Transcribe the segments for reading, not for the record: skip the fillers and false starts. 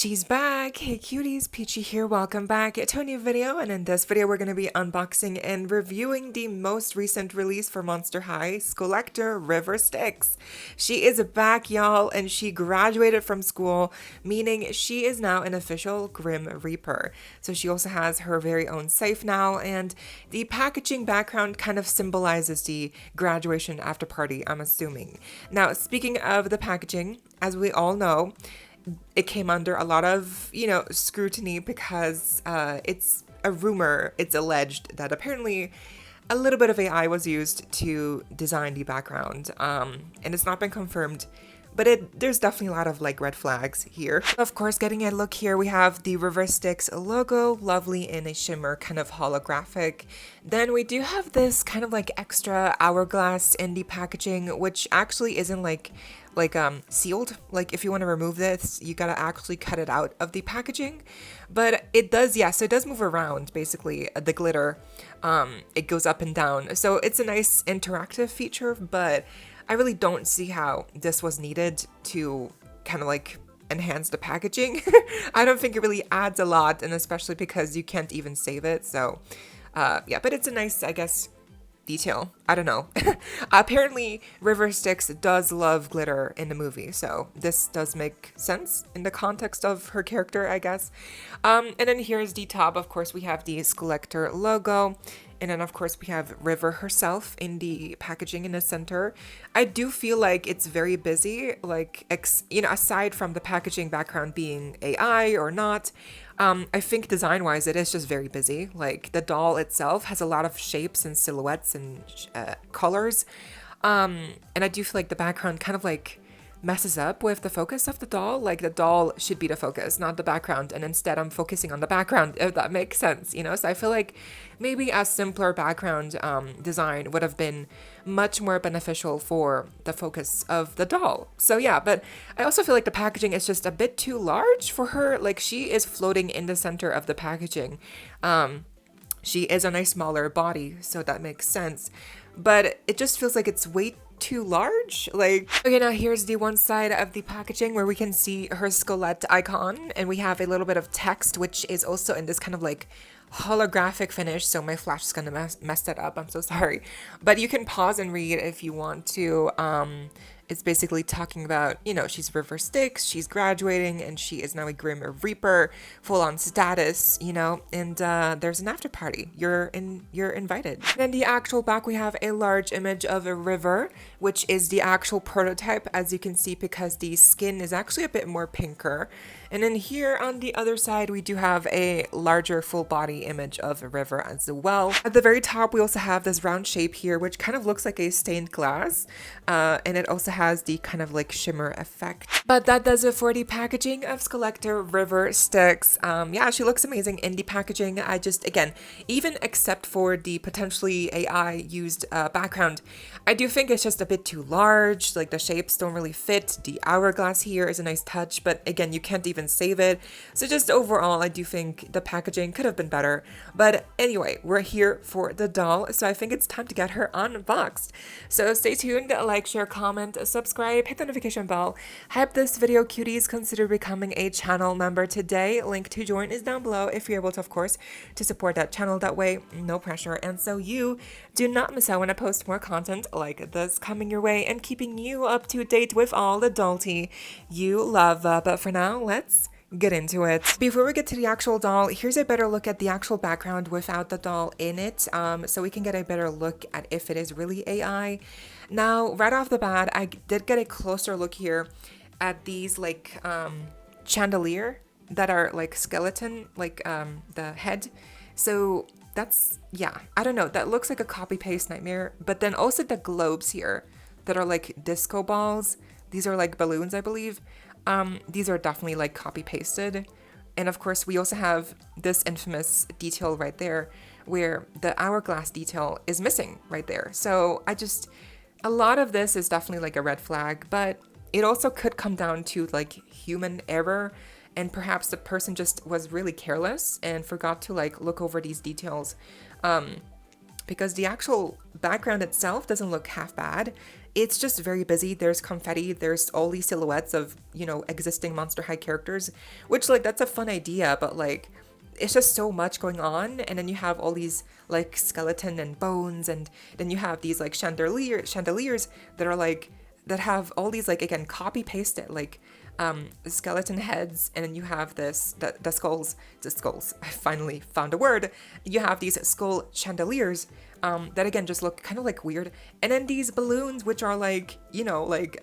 She's back! Hey cuties, PeachY here, welcome back to a new video, and in this video we're going to be unboxing and reviewing the most recent release for Monster High, Skullector River Styxx. She is back, y'all, and she graduated from school, meaning she is now an official Grim Reaper. So she also has her very own safe now, and the packaging background kind of symbolizes the graduation after party, I'm assuming. Now, speaking of the packaging, as we all know, it came under a lot of, scrutiny because it's a rumor, it's alleged that apparently a little bit of AI was used to design the background, and it's not been confirmed, but there's definitely a lot of red flags here. Of course, getting a look here, we have the River Styxx logo, lovely in a shimmer, kind of holographic. Then we do have this kind of extra hourglass in the packaging, which actually isn't sealed. If you want to remove this, you gotta actually cut it out of the packaging. But it does, so it does move around, basically, the glitter. It goes up and down. So it's a nice interactive feature, but I really don't see how this was needed to kind of enhance the packaging. I don't think it really adds a lot, and especially because you can't even save it. So yeah, but it's a nice, I guess, detail. I don't know. Apparently River Styxx does love glitter in the movie, so this does make sense in the context of her character, I guess. And then here's the top. Of course, we have the Skullector logo, and then of course we have River herself in the packaging in the center. I do feel like it's very busy, aside from the packaging background being AI or not. I think design-wise, it is just very busy. The doll itself has a lot of shapes and silhouettes and colors. And I do feel like the background kind of messes up with the focus of the doll. The doll should be the focus, not the background. And instead I'm focusing on the background, if that makes sense, So I feel like maybe a simpler background design would have been much more beneficial for the focus of the doll. So yeah, but I also feel like the packaging is just a bit too large for her. She is floating in the center of the packaging. She is on a smaller body, so that makes sense. But it just feels like it's way too large. Okay, now here's the one side of the packaging where we can see her skelette icon, and we have a little bit of text, which is also in this kind of holographic finish. So my flash is gonna mess that up, I'm so sorry, but you can pause and read if you want to. It's basically talking about, she's River Styxx, she's graduating, and she is now a Grim Reaper, full-on status, and there's an after party. You're invited. And in the actual back, we have a large image of a river, which is the actual prototype, as you can see, because the skin is actually a bit more pinker. And then here on the other side, we do have a larger full body image of a river as well. At the very top, we also have this round shape here, which kind of looks like a stained glass. And it also has the kind of shimmer effect. But that does it for the packaging of Skullector River Styxx. Yeah, she looks amazing in the packaging. I just, again, even except for the potentially AI used background, I do think it's just a bit too large. The shapes don't really fit. The hourglass here is a nice touch, but again, you can't even save it. So just overall, I do think the packaging could have been better. But anyway, we're here for the doll, so I think it's time to get her unboxed. So stay tuned, like, share, comment, subscribe, hit the notification bell. Hype this video, cuties. Consider becoming a channel member today. Link to join is down below if you're able to, of course, to support that channel that way. No pressure. And so you do not miss out when I post more content like this coming your way and keeping you up to date with all the doll tea you love. But for now, let's get into it. Before we get to the actual doll, here's a better look at the actual background without the doll in it, so we can get a better look at if it is really AI. Now, right off the bat, I did get a closer look here at these chandelier that are skeleton, the head. So that's, yeah, I don't know, that looks like a copy-paste nightmare. But then also the globes here that are disco balls. These are balloons, I believe. These are definitely copy pasted. And of course, we also have this infamous detail right there where the hourglass detail is missing right there. So a lot of this is definitely a red flag, but it also could come down to human error, and perhaps the person just was really careless and forgot to look over these details. Because the actual background itself doesn't look half bad. it's just very busy. There's confetti, there's all these silhouettes of, you know, existing Monster High characters, which like that's a fun idea, but like it's just so much going on. And then you have all these like skeleton and bones, and then you have these like chandeliers that are like that have all these like, again, copy pasted like skeleton heads, and then you have this the skulls. I finally found a word. You have these skull chandeliers that again just look kind of like weird, and then these balloons which are like, you know, like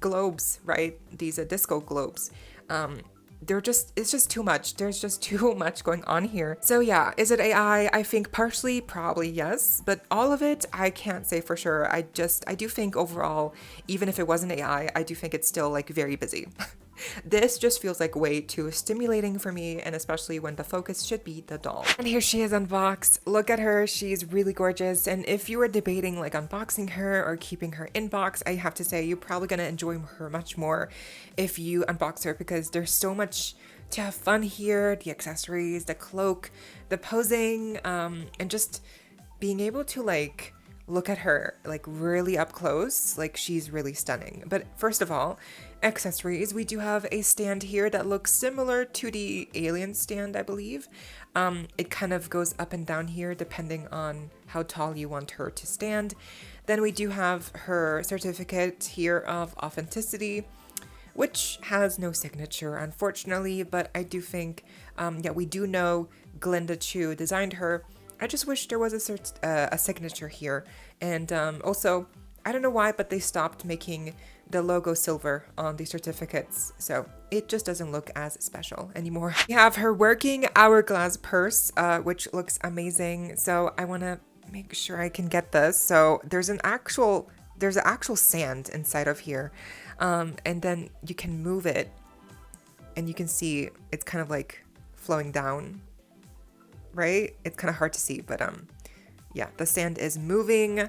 globes, right? These disco globes. It's just too much. There's just too much going on here. So yeah, is it AI? I think partially, probably yes, but all of it, I can't say for sure. I do think overall, even if it wasn't AI, I do think it's still like very busy. This just feels like way too stimulating for me, and especially when the focus should be the doll. And here she is unboxed. Look at her, she's really gorgeous. And if you were debating like unboxing her or keeping her in box, I have to say you're probably gonna enjoy her much more if you unbox her, because there's so much to have fun here. The accessories, the cloak, the posing, and just being able to like look at her like really up close. Like, she's really stunning. But first of all, accessories, we do have a stand here that looks similar to the alien stand, I believe. It kind of goes up and down here depending on how tall you want her to stand. Then we do have her certificate here of authenticity, which has no signature, unfortunately, but I do think, yeah, we do know Glinda Chu designed her. I just wish there was a signature here. And also, I don't know why, but they stopped making the logo silver on the certificates, so it just doesn't look as special anymore. We have her working hourglass purse, which looks amazing. So I want to make sure I can get this. So there's an actual sand inside of here, and then you can move it, and you can see it's kind of like flowing down. Right? It's kind of hard to see, but yeah, the sand is moving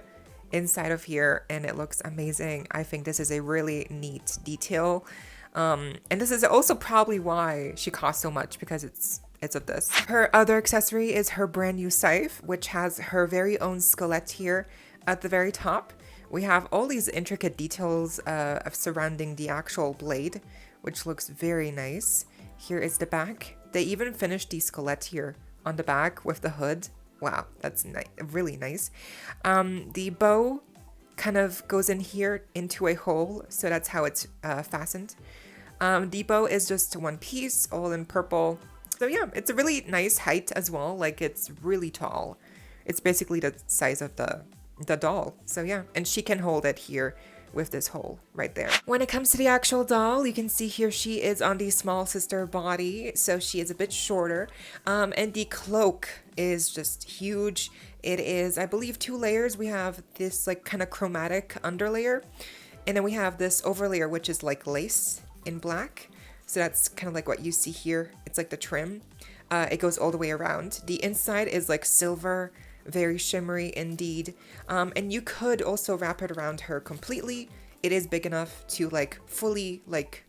inside of here and it looks amazing. I think this is a really neat detail. And this is also probably why she costs so much, because it's of this. Her other accessory is her brand new scythe, which has her very own skelette here at the very top. We have all these intricate details of surrounding the actual blade, which looks very nice. Here is the back. They even finished the skelette here on the back with the hood. Wow, that's really nice. The bow kind of goes in here into a hole, so that's how it's fastened. The bow is just one piece, all in purple. So yeah, it's a really nice height as well. Like, it's really tall. It's basically the size of the doll. So yeah, and she can hold it here with this hole right there. When it comes to the actual doll, you can see here she is on the small sister body, so she is a bit shorter, and the cloak is just huge. It is, I believe, 2 layers. We have this like kind of chromatic underlayer, and then we have this overlayer which is like lace in black. So that's kind of like what you see here. It's like the trim. It goes all the way around. The inside is like silver, very shimmery indeed. And you could also wrap it around her completely. It is big enough to like fully like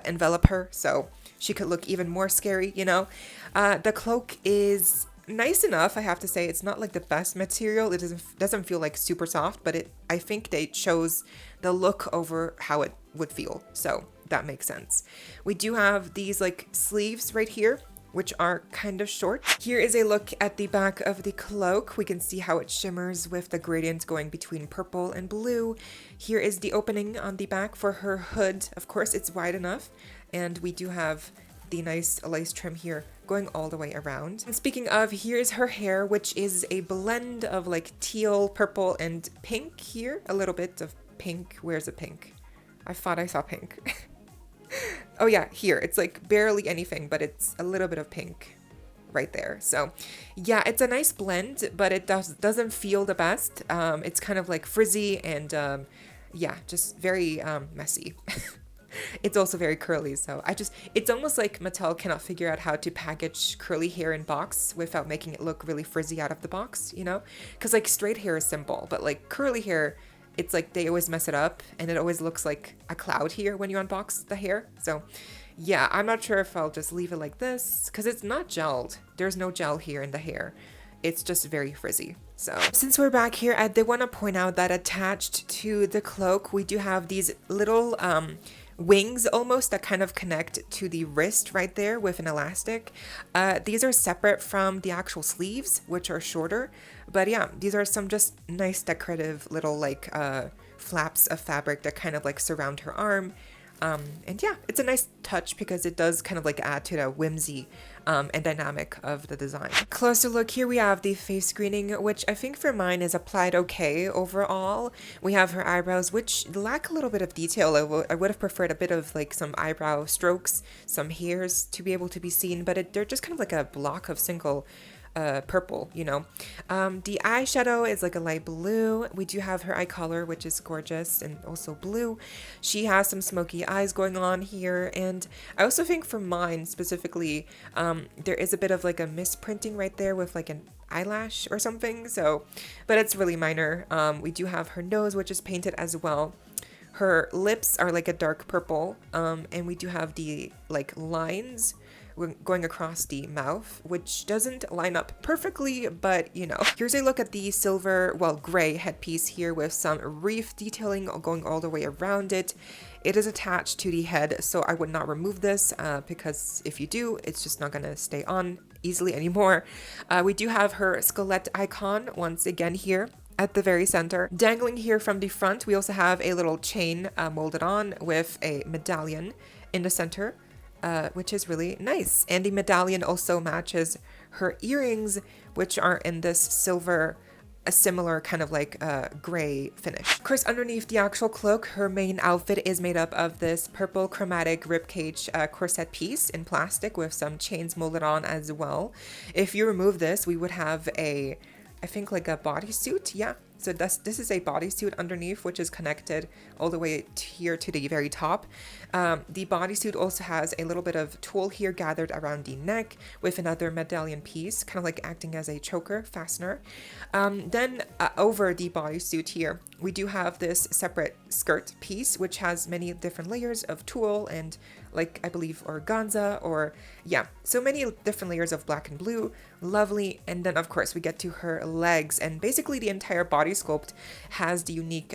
envelop her, so she could look even more scary, you know. The cloak is nice enough, I have to say. It's not like the best material. It doesn't feel like super soft, but I think they chose the look over how it would feel, so that makes sense. We do have these like sleeves right here, which are kind of short. Here is a look at the back of the cloak. We can see how it shimmers with the gradient going between purple and blue. Here is the opening on the back for her hood. Of course, it's wide enough. And we do have the nice lace trim here going all the way around. And speaking of, here's her hair, which is a blend of like teal, purple, and pink here. A little bit of pink. Where's the pink? I thought I saw pink. Oh yeah, here. It's like barely anything, but it's a little bit of pink right there. So yeah, it's a nice blend, but it doesn't feel the best. It's kind of like frizzy and yeah, just very messy. It's also very curly, so it's almost like Mattel cannot figure out how to package curly hair in box without making it look really frizzy out of the box, you know? Because like straight hair is simple, but like curly hair, it's like they always mess it up and it always looks like a cloud here when you unbox the hair. So yeah, I'm not sure if I'll just leave it like this because it's not gelled. There's no gel here in the hair. it's just very frizzy. So since we're back here, I did want to point out that attached to the cloak, we do have these little wings almost that kind of connect to the wrist right there with an elastic. These are separate from the actual sleeves, which are shorter. But yeah, these are some just nice decorative little like flaps of fabric that kind of like surround her arm. And yeah, it's a nice touch because it does kind of like add to the whimsy and dynamic of the design. Closer look, here we have the face screening, which I think for mine is applied okay overall. We have her eyebrows, which lack a little bit of detail. I would have preferred a bit of like some eyebrow strokes, some hairs to be able to be seen, but they're just kind of like a block of single purple, you know. The eyeshadow is like a light blue. We do have her eye color, which is gorgeous and also blue. She has some smoky eyes going on here, and I also think for mine specifically, there is a bit of like a misprinting right there with like an eyelash or something, so, but it's really minor. We do have her nose, which is painted as well. Her lips are like a dark purple, and we do have the like lines going across the mouth, which doesn't line up perfectly, but you know. Here's a look at the silver, well, gray headpiece here with some reef detailing going all the way around it. It is attached to the head, so I would not remove this because if you do, it's just not gonna stay on easily anymore. We do have her skullet icon once again here at the very center. Dangling here from the front, we also have a little chain molded on with a medallion in the center. Which is really nice. And the medallion also matches her earrings, which are in this silver, a similar kind of like gray finish. Of course, underneath the actual cloak, her main outfit is made up of this purple chromatic ribcage corset piece in plastic with some chains molded on as well. If you remove this, we would have I think like a bodysuit, yeah. So this is a bodysuit underneath, which is connected all the way here to the very top. The bodysuit also has a little bit of tulle here gathered around the neck with another medallion piece, kind of like acting as a choker fastener. Then over the bodysuit here, we do have this separate skirt piece, which has many different layers of tulle and like I believe organza, or yeah, so many different layers of black and blue. Lovely. And then of course we get to her legs, and basically the entire body sculpt has the unique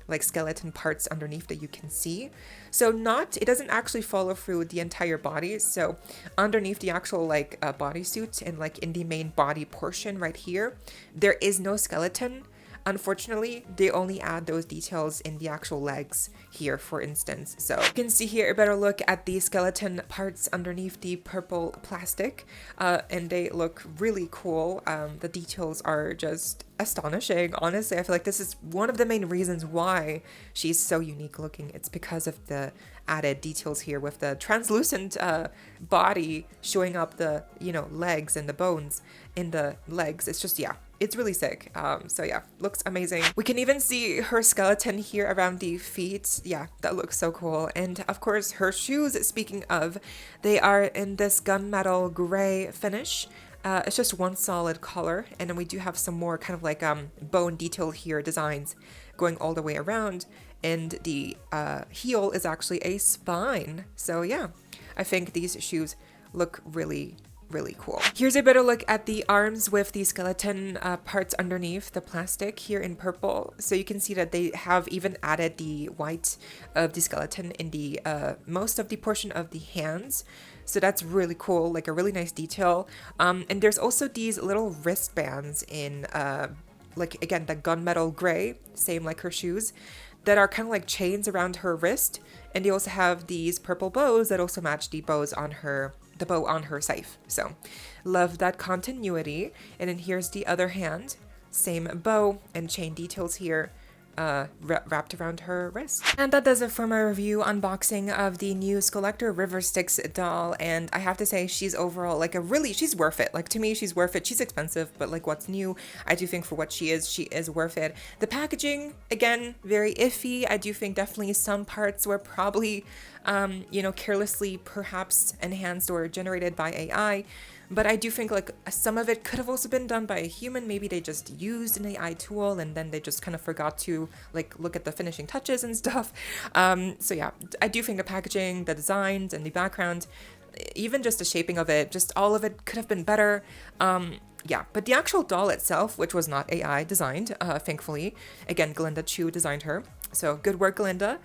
like skeleton parts underneath that you can see. So it doesn't actually follow through the entire body. So underneath the actual like bodysuit and like in the main body portion right here, there is no skeleton. Unfortunately, they only add those details in the actual legs here, for instance. So you can see here a better look at the skeleton parts underneath the purple plastic, and they look really cool. The details are just astonishing. Honestly, I feel like this is one of the main reasons why she's so unique looking. It's because of the added details here with the translucent body showing up the, you know, legs and the bones in the legs. It's just, yeah, it's really sick. So yeah, looks amazing. We can even see her skeleton here around the feet. Yeah, that looks so cool. And of course her shoes, speaking of, they are in this gunmetal gray finish. It's just one solid color, and then we do have some more kind of like bone detail here, designs going all the way around, and the heel is actually a spine. So yeah, I think these shoes look really cool. Here's a better look at the arms with the skeleton parts underneath the plastic here in purple. So you can see that they have even added the white of the skeleton in the most of the portion of the hands. So that's really cool, like a really nice detail. And there's also these little wristbands in like again the gunmetal gray, same like her shoes, that are kind of like chains around her wrist. And they also have these purple bows that also match the bows on her, the bow on her scythe. So love that continuity. And then here's the other hand, same bow and chain details here wrapped around her wrist. And that does it for my review unboxing of the new Skullector River Styxx doll. And I have to say, she's overall like she's worth it. Like to me, she's worth it. She's expensive, but like what's new, I do think for what she is worth it. The packaging, again, very iffy. I do think definitely some parts were probably you know, carelessly perhaps enhanced or generated by AI. But I do think like some of it could have also been done by a human. Maybe they just used an AI tool and then they just kind of forgot to like look at the finishing touches and stuff. So yeah, I do think the packaging, the designs, and the background, even just the shaping of it, just all of it could have been better. Yeah, but the actual doll itself, which was not AI designed, thankfully, again, Glinda Chu designed her. So good work, Glinda.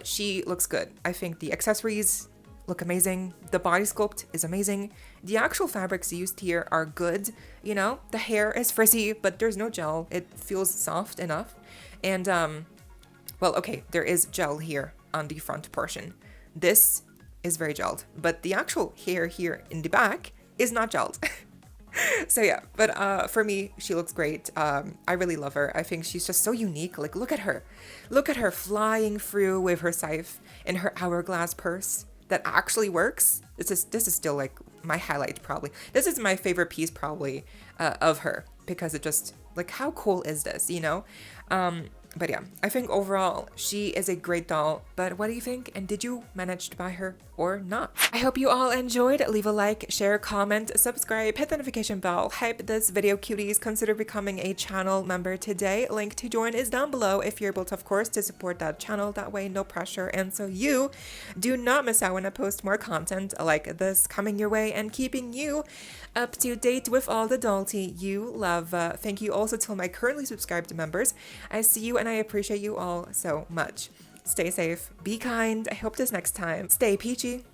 She looks good. I think the accessories look amazing. The body sculpt is amazing. The actual fabrics used here are good. You know, the hair is frizzy, but there's no gel. It feels soft enough. And, well, okay, there is gel here on the front portion. This is very gelled, but the actual hair here in the back is not gelled. So yeah, but for me, she looks great. I really love her. I think she's just so unique. Like, look at her. Look at her flying through with her scythe and her hourglass purse that actually works. This is still like my highlight probably. This is my favorite piece probably of her, because it just, like, how cool is this, you know? But yeah, I think overall she is a great doll. But what do you think? And did you manage to buy her or not? I hope you all enjoyed. Leave a like, share, comment, subscribe, hit the notification bell, hype this video, cuties. Consider becoming a channel member today. Link to join is down below if you're able to, of course, to support that channel. That way, no pressure. And so you do not miss out when I post more content like this coming your way and keeping you up to date with all the doll tea you love. Thank you also to my currently subscribed members. I see you and I appreciate you all so much. Stay safe, be kind. I hope this next time. Stay peachy.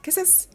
Kisses.